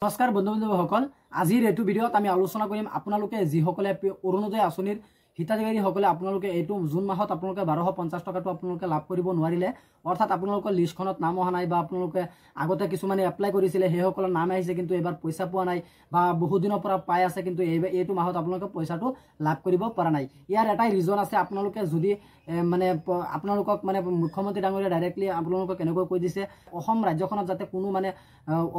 নমস্কাৰ বন্ধু-বান্ধৱীসকল, আজিৰ এইটো ভিডিঅ'ত আমি আলোচনা কৰিম আপোনালোকে যিসকলে অৰুণোদয় আঁচনিৰ হিতাধিকাৰীসকলে আপোনালোকে এইটো জুন মাহত আপোনালোকে 1250 টকাটো আপোনালোকে লাভ কৰিব নোৱাৰিলে, অৰ্থাৎ আপোনালোকৰ লিষ্টখনত নাম অহা নাই বা আপোনালোকে আগতে কিছুমানে এপ্লাই কৰিছিলে সেইসকলৰ নাম আহিছে কিন্তু এবাৰ পইচা পোৱা নাই বা বহু দিনৰ পৰা পাই আছে কিন্তু এইটো মাহত আপোনালোকে পইচাটো লাভ কৰিব পৰা নাই। ইয়াৰ এটাই ৰিজন আছে, আপোনালোকে যদি মানে আপোনালোকক মানে মুখ্যমন্ত্ৰী ডাঙৰীয়া ডাইৰেক্টলি আপোনালোকক এনেকৈ কৈ দিছে অসম ৰাজ্যখনত যাতে কোনো মানে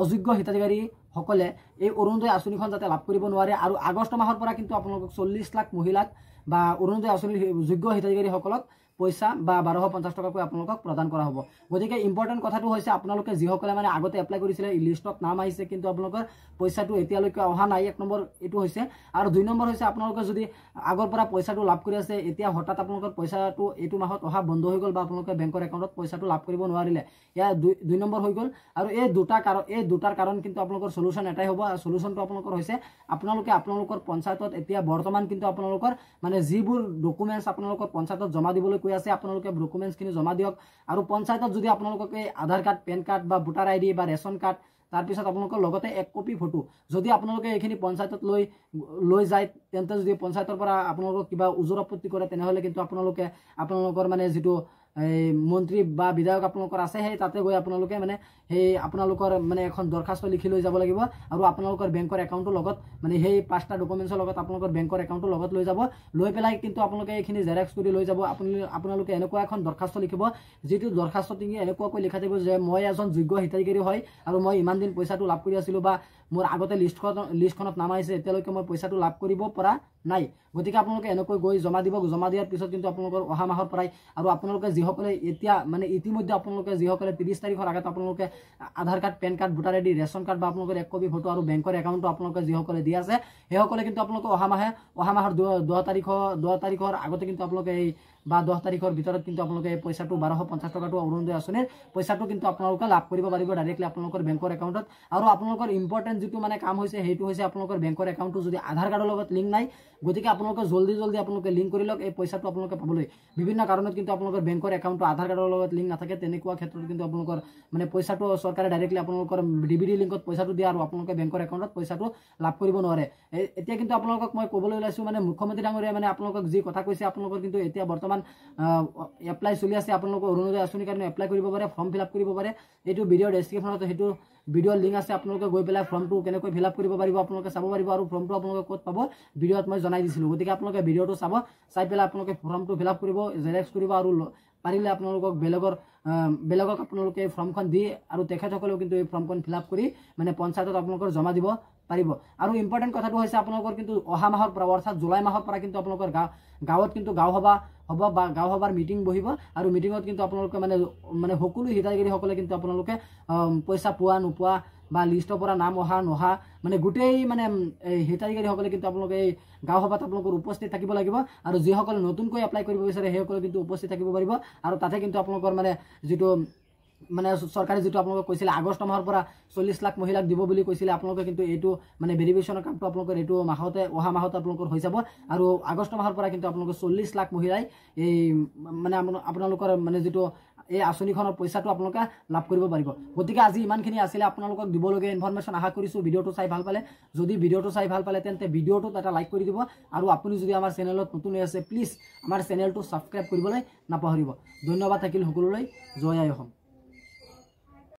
অযোগ্য হিতাধিকাৰী সকলে এই অৰুণোদয় আঁচনিখন যাতে লাভ কৰিব নোৱাৰে আৰু আগষ্ট মাহৰ পৰা কিন্তু আপোনালোকক 40 লাখ মহিলাক বা অৰুণোদয় আঁচনিৰ যোগ্য হিতাধিকাৰীসকলক পইচা বা 1250 টকাকৈ আপোনালোকক প্ৰদান কৰা হ'ব। গতিকে ইম্পৰ্টেণ্ট কথাটো হৈছে আপোনালোকে যিসকলে মানে আগতে এপ্লাই কৰিছিলে লিষ্টত নাম আহিছে কিন্তু আপোনালোকৰ পইচাটো এতিয়ালৈকে অহা নাই, এক নম্বৰ এইটো হৈছে। আৰু দুই নম্বৰ হৈছে আপোনালোকে যদি আগৰ পৰা পইচাটো লাভ কৰি আছে এতিয়া হঠাৎ আপোনালোকৰ পইচাটো এইটো মাহত অহা বন্ধ হৈ গ'ল বা আপোনালোকে বেংকৰ একাউণ্টত পইচাটো লাভ কৰিব নোৱাৰিলে, ইয়াৰ দুই নম্বৰ হৈ গ'ল। আৰু এই দুটাৰ কাৰণ কিন্তু আপোনালোকৰ সলিউশন এটাই হ'ব। আৰু সলিউশনটো আপোনালোকৰ হৈছে আপোনালোকে আপোনালোকৰ পঞ্চায়তত এতিয়া বৰ্তমান কিন্তু আপোনালোকৰ মানে যিবোৰ ডকুমেণ্টছ আপোনালোকৰ পঞ্চায়তত জমা দিবলৈ কৈ আছে আপোনালোকে ডকুমেণ্টছখিনি জমা দিয়ক। আৰু পঞ্চায়তত যদি আপোনালোকক এই আধাৰ কাৰ্ড, পেন কাৰ্ড বা ভোটাৰ আইডি বা ৰেচন কাৰ্ড, তাৰপিছত আপোনালোকৰ লগতে 1 কপি ফটো যদি আপোনালোকে এইখিনি পঞ্চায়তত লৈ যায় তেন্তে যদি পঞ্চায়তৰ পৰা আপোনালোকক কিবা উজৰ আপত্তি কৰে তেনেহ'লে কিন্তু আপোনালোকৰ মানে যিটো মন্ত্ৰী বা বিধায়ক আপোনালোকৰ আছে সেই তাতে গৈ আপোনালোকে মানে সেই আপোনালোকৰ মানে এখন দৰখাস্ত লিখি লৈ যাব লাগিব আৰু আপোনালোকৰ বেংকৰ একাউণ্টৰ লগত মানে সেই 5টা ডকুমেণ্টছৰ লগত আপোনালোকৰ বেংকৰ একাউণ্টৰ লগত লৈ যাব। লৈ পেলাই কিন্তু আপোনালোকে এইখিনি জেৰক্স কৰি লৈ যাব। আপোনালোকে এনেকুৱা এখন দৰখাস্ত লিখিব যিটো দৰখাস্ত এনেকুৱাকৈ লিখা থাকিব যে মই এজন যোগ্য হিতাধিকাৰী হয় আৰু মই ইমান দিন পইচাটো লাভ কৰি আছিলোঁ বা মোৰ আগতে লিষ্টখনত নাম আহিছে এতিয়ালৈকে মই পইচাটো লাভ কৰিব পৰা নাই। গতিকে আপোনালোকে এনেকৈ গৈ জমা দিব। জমা দিয়াৰ পিছত কিন্তু আপোনালোকৰ অহা মাহৰ পৰাই আৰু আপোনালোকে যিসকলে এতিয়া মানে ইতিমধ্যে আপোনালোকে যিসকলে 30 তাৰিখৰ আগত আপোনালোকে Aadhaar card, PAN card, voter ID, ration card বা আপোনালোকৰ 1 কপি ফটো আৰু বেংকৰ একাউণ্টটো আপোনালোকে যিসকলে দি আছে সেইসকলে কিন্তু আপোনালোকে অহা মাহৰ 10 তাৰিখৰ আগতে কিন্তু আপোনালোকে এই বা 10 তাৰিখৰ ভিতৰত কিন্তু আপোনালোকে এই পইচাটো 1250 টকাটো অৰুণোদয় আঁচনিৰ পইচাটো কিন্তু আপোনালোকে লাভ কৰিব পাৰিব ডাইৰেক্টলি আপোনালোকৰ বেংকৰ একাউণ্টত। আৰু আপোনালোকৰ ইম্পৰ্টেণ্ট যিটো মানে কাম হৈছে সেইটো হৈছে আপোনালোকৰ বেংকৰ একাউণ্টটো যদি আধাৰ কাৰ্ডৰ লগত লিংক নাই, গতিকে আপোনালোকে জলদি আপোনালোকে লিংক কৰি লওক এই পইচাটো আপোনালোকে পাবলৈ। বিভিন্ন কাৰণত কিন্তু আপোনালোকৰ বেংকৰ একাউণ্টটো আধাৰ কাৰ্ডৰ লগত লিংক নাথাকে, তেনেকুৱা ক্ষেত্ৰত কিন্তু আপোনালোকৰ মানে পইচাটো চৰকাৰে ডাইৰেক্টলি আপোনালোকৰ ডিবিডি লিংকত পইচাটো দিয়ে আৰু আপোনালোকে বেংকৰ একাউণ্টত পইচাটো লাভ কৰিব নোৱাৰে। এতিয়া কিন্তু আপোনালোকক মই ক'বলৈ ওলাইছোঁ মানে মুখ্যমন্ত্ৰী ডাঙৰীয়াই মানে আপোনালোকক যি কথা কৈছে আপোনালোকৰ কিন্তু এতিয়া বৰ্তমান এপ্লাই চলি আছে। আপোনালোকে অৰুণোদয় আঁচনিৰ কাৰণে এপ্লাই কৰিব পাৰে, ফৰ্ম ফিল আপ কৰিব পাৰে। এইটো ভিডিঅ'ৰ ডেছক্ৰিপশ্যনত সেইটো ভিডিঅ'ৰ লিংক আছে, আপোনালোকে গৈ পেলাই ফৰ্মটো কেনেকৈ ফিল আপ কৰিব পাৰিব আপোনালোকে চাব পাৰিব আৰু ফৰ্মটো আপোনালোকে ক'ত পাব ভিডিঅ'ত মই জনাই দিছিলোঁ। গতিকে আপোনালোকে ভিডিঅ'টো চাব, চাই পেলাই আপোনালোকে ফৰ্মটো ফিল আপ কৰিব, জেৰক্স কৰিব আৰু পাৰিলে আপোনালোকক বেলেগক আপোনালোকে এই ফৰ্মখন দি আৰু তেখেতসকলেও কিন্তু এই ফৰ্মখন ফিল আপ কৰি মানে পঞ্চায়তত আপোনালোকৰ জমা দিব পাৰিব। আৰু ইম্পৰ্টেণ্ট কথাটো হৈছে আপোনালোকৰ কিন্তু অহা মাহৰ পৰা অৰ্থাৎ জুলাই মাহৰ পৰা কিন্তু আপোনালোকৰ গাঁৱত কিন্তু গাঁও সভা হ'ব বা গাঁও সভাৰ মিটিং বহিব আৰু মিটিঙত কিন্তু আপোনালোকে মানে সকলো হিতাধিকাৰীসকলে কিন্তু আপোনালোকে পইচা পোৱা নোপোৱা বা লিষ্টৰ পৰা নাম অহা নহা মানে গোটেই মানে হিতাধিকাৰীসকলে কিন্তু আপোনালোকে এই গাঁও সভাত আপোনালোকৰ উপস্থিত থাকিব লাগিব। আৰু যিসকলে নতুনকৈ এপ্লাই কৰিব বিচাৰে সেইসকলে কিন্তু উপস্থিত থাকিব পাৰিব। আৰু তাতে কিন্তু আপোনালোকৰ মানে যিটো মানে চৰকাৰে যিটো আপোনালোকে কৈছিলে আগষ্ট মাহৰ পৰা 40 লাখ মহিলাক দিব বুলি কৈছিলে, আপোনালোকে কিন্তু এইটো মানে ভেৰিফিকেশ্যনৰ কামটো আপোনালোকৰ এইটো অহা মাহতে আপোনালোকৰ হৈ যাব। আৰু আগষ্ট মাহৰ পৰা কিন্তু আপোনালোকৰ 40 লাখ মহিলাই এই মানে আপোনালোকৰ মানে যিটো এই আঁচনিখনৰ পইচাটো আপোনালোকে লাভ কৰিব পাৰিব। গতিকে আজি ইমানখিনি আছিলে আপোনালোকক দিবলগীয়া ইনফৰমেশ্যন। আশা কৰিছোঁ ভিডিঅ'টো চাই ভাল পালে। যদি ভিডিঅ'টো চাই ভাল পালে তেন্তে ভিডিঅ'টোত এটা লাইক কৰি দিব আৰু আপুনি যদি আমাৰ চেনেলত নতুন হৈ আছে প্লিজ আমাৰ চেনেলটো ছাবস্ক্ৰাইব কৰিবলৈ নাপাহৰিব। ধন্যবাদ থাকিল সকলোলৈ। জয় আই অসম।